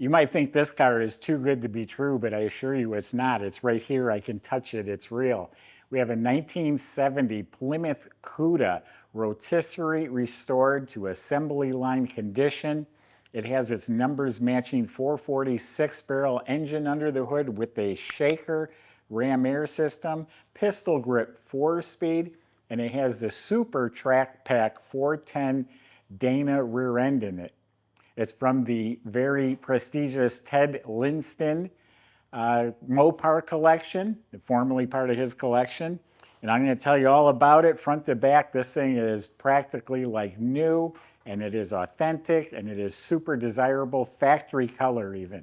You might think this car is too good to be true, but I assure you it's not. It's right here. I can touch it. It's real. We have a 1970 Plymouth Cuda rotisserie restored to assembly line condition. It has its numbers matching 446 barrel engine under the hood with a shaker ram air system, pistol grip 4-speed, and it has the Super Track Pak 410 Dana rear end in it. It's from the very prestigious Ted Lindsten Mopar collection, formerly part of his collection. And I'm going to tell you all about it front to back. This thing is practically like new, and it is authentic, and it is super desirable, factory color even.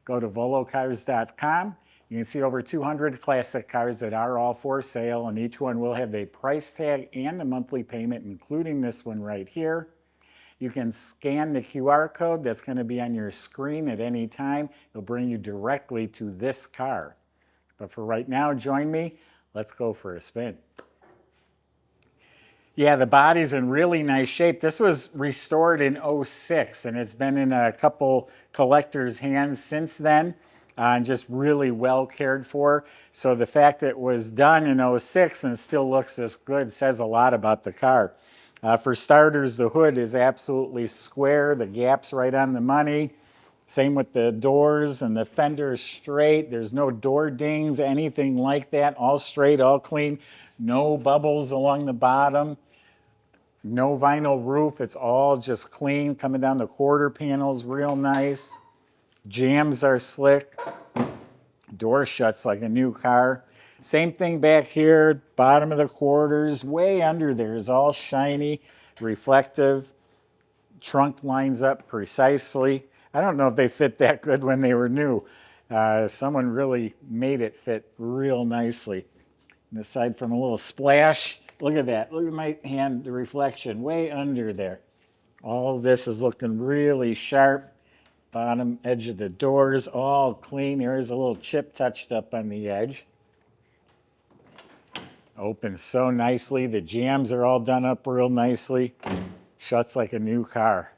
Go to volocars.com. You can see over 200 classic cars that are all for sale, and each one will have a price tag and a monthly payment, including this one right here. You can scan the QR code that's going to be on your screen at any time. It'll bring you directly to this car. But for right now, join me. Let's go for a spin. Yeah, the body's in really nice shape. This was restored in '06, and it's been in a couple collectors' hands since then, and just really well cared for. So the fact that it was done in '06 and still looks this good says a lot about the car. For starters, the hood is absolutely square. The gap's right on the money. Same with the doors, and the fender's straight. There's no door dings, anything like that. All straight, all clean. No bubbles along the bottom. No vinyl roof. It's all just clean. Coming down the quarter panels, real nice. Jambs are slick. Door shuts like a new car. Same thing back here, bottom of the quarters, way under there is all shiny, reflective. Trunk lines up precisely. I don't know if they fit that good when they were new. Someone really made it fit real nicely. And aside from a little splash, look at that. Look at my hand, the reflection way under there. All of this is looking really sharp. Bottom edge of the doors, all clean. There is a little chip touched up on the edge. Opens so nicely. The jambs are all done up real nicely. Shuts like a new car.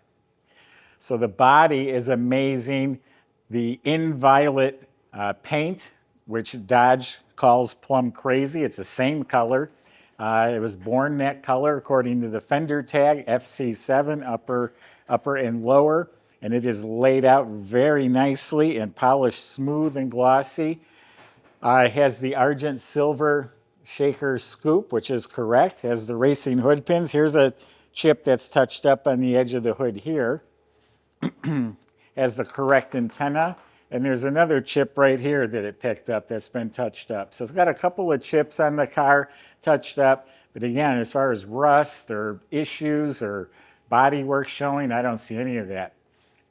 So the body is amazing. The In Violet paint, which Dodge calls plum crazy. It's the same color. It was born that color according to the fender tag, FC7, upper and lower. And it is laid out very nicely and polished smooth and glossy. It has the argent silver shaker scoop, which is correct. Has the racing hood pins. Here's a chip that's touched up on the edge of the hood here. Has the correct antenna. And there's another chip right here that it picked up that's been touched up. So it's got a couple of chips on the car touched up. But again, as far as rust or issues or body work showing, I don't see any of that.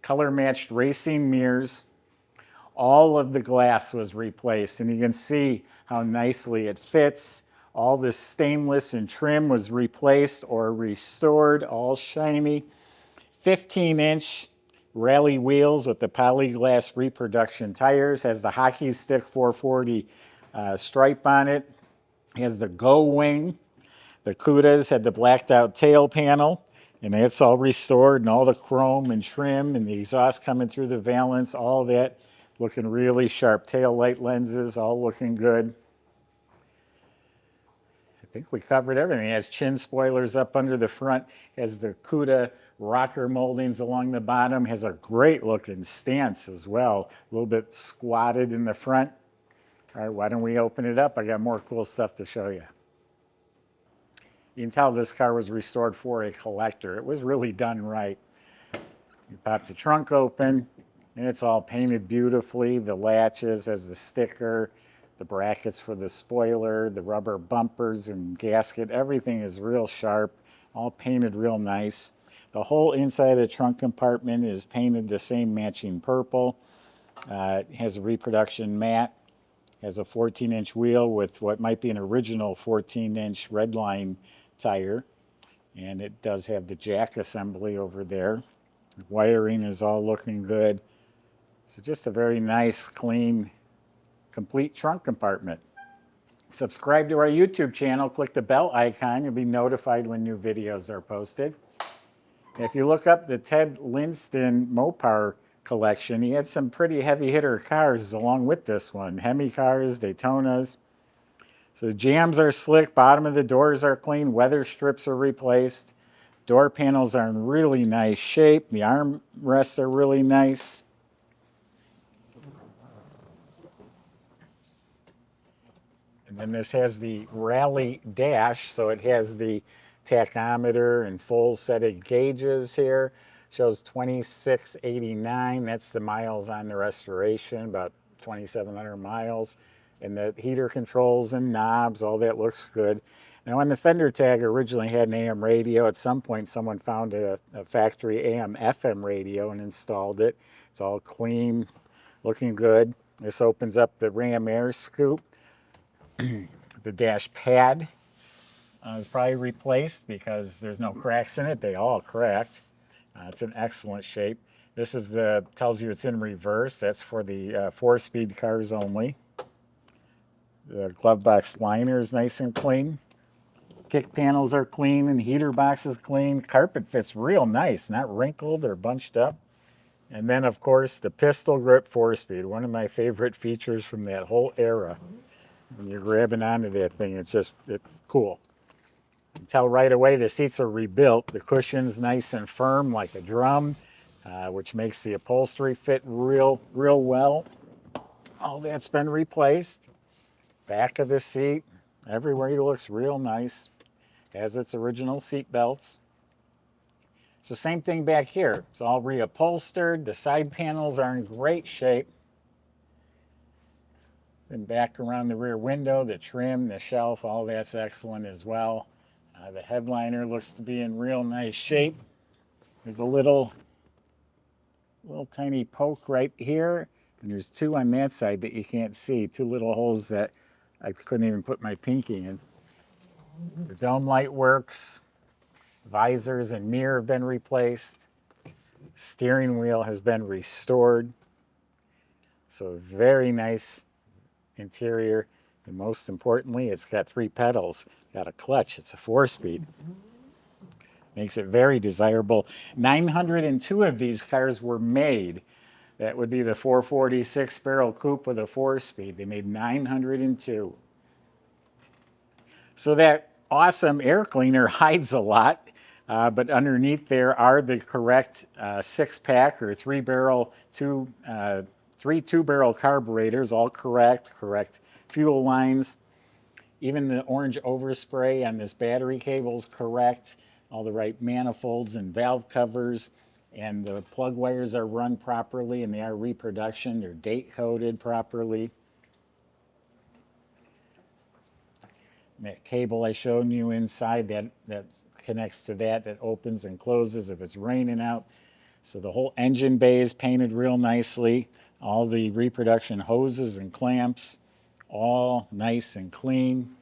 Color matched racing mirrors. All of the glass was replaced, and you can see how nicely it fits. All the stainless and trim was replaced or restored, all shiny. 15-inch Rallye wheels with the polyglass reproduction tires. Has the hockey stick 440 stripe on it. Has the Go wing. The Cudas had the blacked out tail panel. And it's all restored, and all the chrome and trim and the exhaust coming through the valance, all that looking really sharp. Tail light lenses, all looking good. I think we covered everything. It has chin spoilers up under the front, has the Cuda rocker moldings along the bottom, has a great looking stance as well, a little bit squatted in the front. All right, why don't we open it up? I got more cool stuff to show you. You can tell this car was restored for a collector. It was really done right. You pop the trunk open, and it's all painted beautifully. The latches has the sticker, the brackets for the spoiler, the rubber bumpers and gasket. Everything is real sharp, all painted real nice. The whole inside of the trunk compartment is painted the same matching purple. It has a reproduction mat. Has a 14-inch wheel with what might be an original 14-inch redline tire, and it does have the jack assembly over there. The wiring is all looking good. So just a very nice, clean, complete trunk compartment. Subscribe to our YouTube channel, click the bell icon, you'll be notified when new videos are posted. If you look up the Ted Lindsten Mopar collection. He had some pretty heavy hitter cars along with this one. Hemi cars, Daytonas. So the jambs are slick, bottom of the doors are clean, weather strips are replaced. Door panels are in really nice shape. The armrests are really nice. And then this has the Rallye dash, so it has the tachometer and full set of gauges here. Shows 2689. That's the miles on the restoration, about 2,700 miles. And the heater controls and knobs, all that looks good. Now on the fender tag, originally had an AM radio. At some point, someone found a factory AM FM radio and installed it. It's all clean, looking good. This opens up the Ram air scoop. The dash pad is probably replaced because there's no cracks in it. They all cracked. It's in excellent shape. This is tells you it's in reverse. That's for the 4-speed cars only. The glove box liner is nice and clean. Kick panels are clean and heater box is clean. Carpet fits real nice, not wrinkled or bunched up. And then, of course, the pistol grip 4-speed, one of my favorite features from that whole era. When you're grabbing onto that thing, it's cool. You can tell right away the seats are rebuilt. The cushion's nice and firm like a drum, which makes the upholstery fit real well. All that's been replaced. Back of the seat, everywhere looks real nice. Has its original seat belts. So same thing back here. It's all reupholstered. The side panels are in great shape. And back around the rear window, the trim, the shelf, all that's excellent as well. The headliner looks to be in real nice shape. There's a little tiny poke right here, and there's two on that side that you can't see. Two little holes that I couldn't even put my pinky in. The dome light works. Visors and mirror have been replaced. Steering wheel has been restored. So very nice interior, and most importantly, it's got 3 pedals. Got a clutch. It's a 4-speed. Makes it very desirable. 902 of these cars were made. That would be the 446 barrel coupe with a 4-speed. They made 902. So that awesome air cleaner hides a lot, but underneath there are the correct 6-pack or 3-barrel, 3 2-barrel carburetors, all correct fuel lines. Even the orange overspray on this battery cable is correct. All the right manifolds and valve covers, and the plug wires are run properly, and they are reproduction. They're date coded properly. And that cable I showed you inside, that connects to that opens and closes if it's raining out. So the whole engine bay is painted real nicely. All the reproduction hoses and clamps, all nice and clean.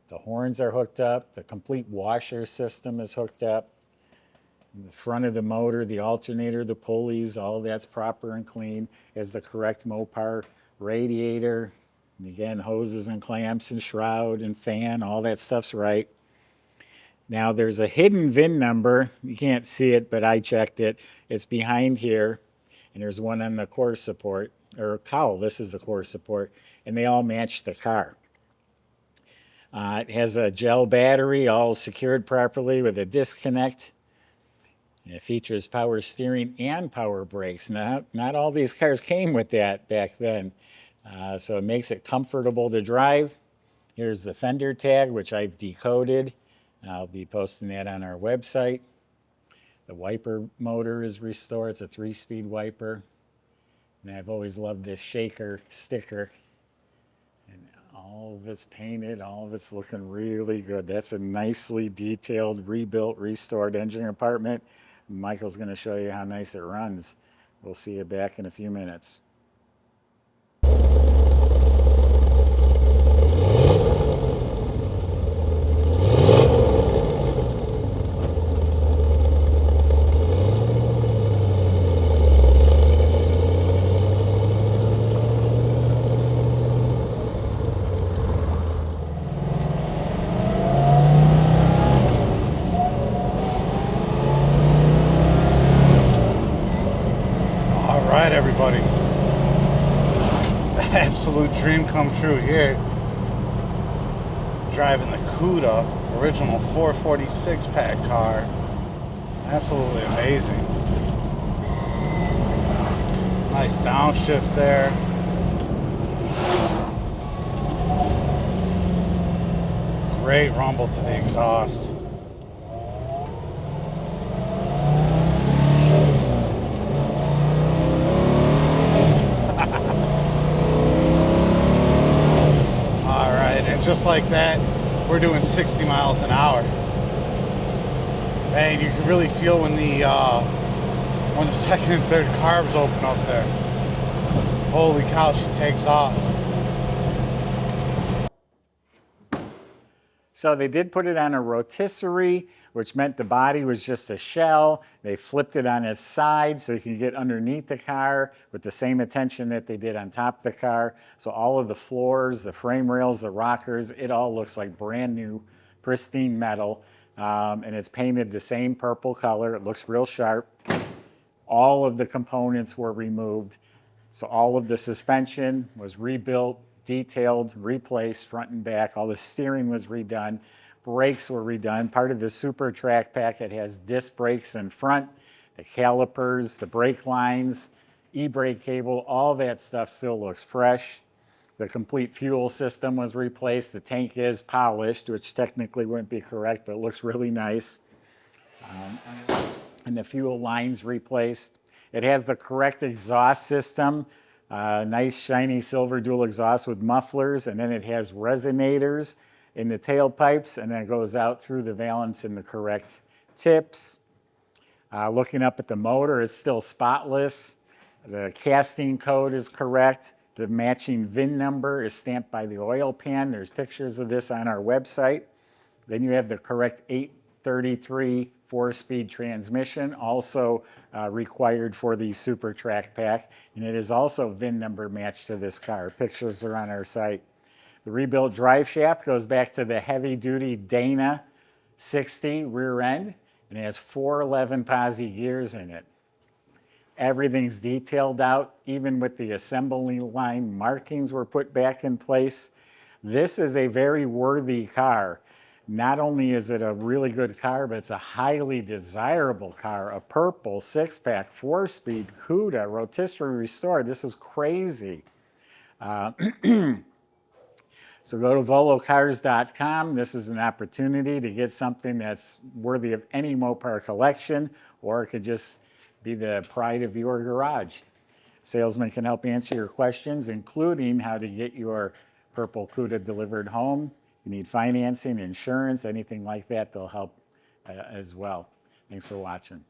The horns are hooked up. The complete washer system is hooked up. In the front of the motor, the alternator, the pulleys, all that's proper and clean. Has the correct Mopar radiator. And again, hoses and clamps and shroud and fan, all that stuff's right. Now there's a hidden VIN number. You can't see it, but I checked it. It's behind here. And there's one on the core support, or cowl. This is the core support. And they all match the car. It has a gel battery, all secured properly with a disconnect. And it features power steering and power brakes. Not all these cars came with that back then. So it makes it comfortable to drive. Here's the fender tag, which I've decoded. I'll be posting that on our website. The wiper motor is restored. It's a 3-speed wiper. And I've always loved this shaker sticker. And all of it's painted, all of it's looking really good. That's a nicely detailed, rebuilt, restored engine compartment. Michael's going to show you how nice it runs. We'll see you back in a few minutes. right, everybody. The absolute dream come true here. Driving the Cuda, original 446 pack car. Absolutely amazing. Nice downshift there. Great rumble to the exhaust. Just like that, we're doing 60 miles an hour. And you can really feel when the second and third carbs open up there. Holy cow, she takes off. So they did put it on a rotisserie, which meant the body was just a shell. They flipped it on its side so you can get underneath the car with the same attention that they did on top of the car. So all of the floors, the frame rails, the rockers, it all looks like brand new, pristine metal. And it's painted the same purple color. It looks real sharp. All of the components were removed. So all of the suspension was rebuilt, detailed, replaced front and back. All the steering was redone. Brakes were redone. Part of the Super Track Pak, it has disc brakes in front, the calipers, the brake lines, e-brake cable, all that stuff still looks fresh. The complete fuel system was replaced. The tank is polished, which technically wouldn't be correct, but it looks really nice. And the fuel lines replaced. It has the correct exhaust system. Nice shiny silver dual exhaust with mufflers, and then it has resonators in the tailpipes, and then it goes out through the valance in the correct tips. Looking up at the motor, it's still spotless. The casting code is correct. The matching VIN number is stamped by the oil pan. There's pictures of this on our website. Then you have the correct 833 4-speed transmission, also required for the Super Track Pak, and it is also VIN number matched to this car. Pictures are on our site. The rebuilt drive shaft goes back to the heavy-duty Dana 60 rear end, and it has 411 posi gears in it. Everything's detailed out, even with the assembly line markings were put back in place. This is a very worthy car. Not only is it a really good car, but it's a highly desirable car, a purple 6-pack, 4-speed Cuda, rotisserie restored. This is crazy. So go to volocars.com. This is an opportunity to get something that's worthy of any Mopar collection, or it could just be the pride of your garage. Salesman can help answer your questions, including how to get your purple Cuda delivered home. You need financing, insurance, anything like that, they'll help as well. Thanks for watching.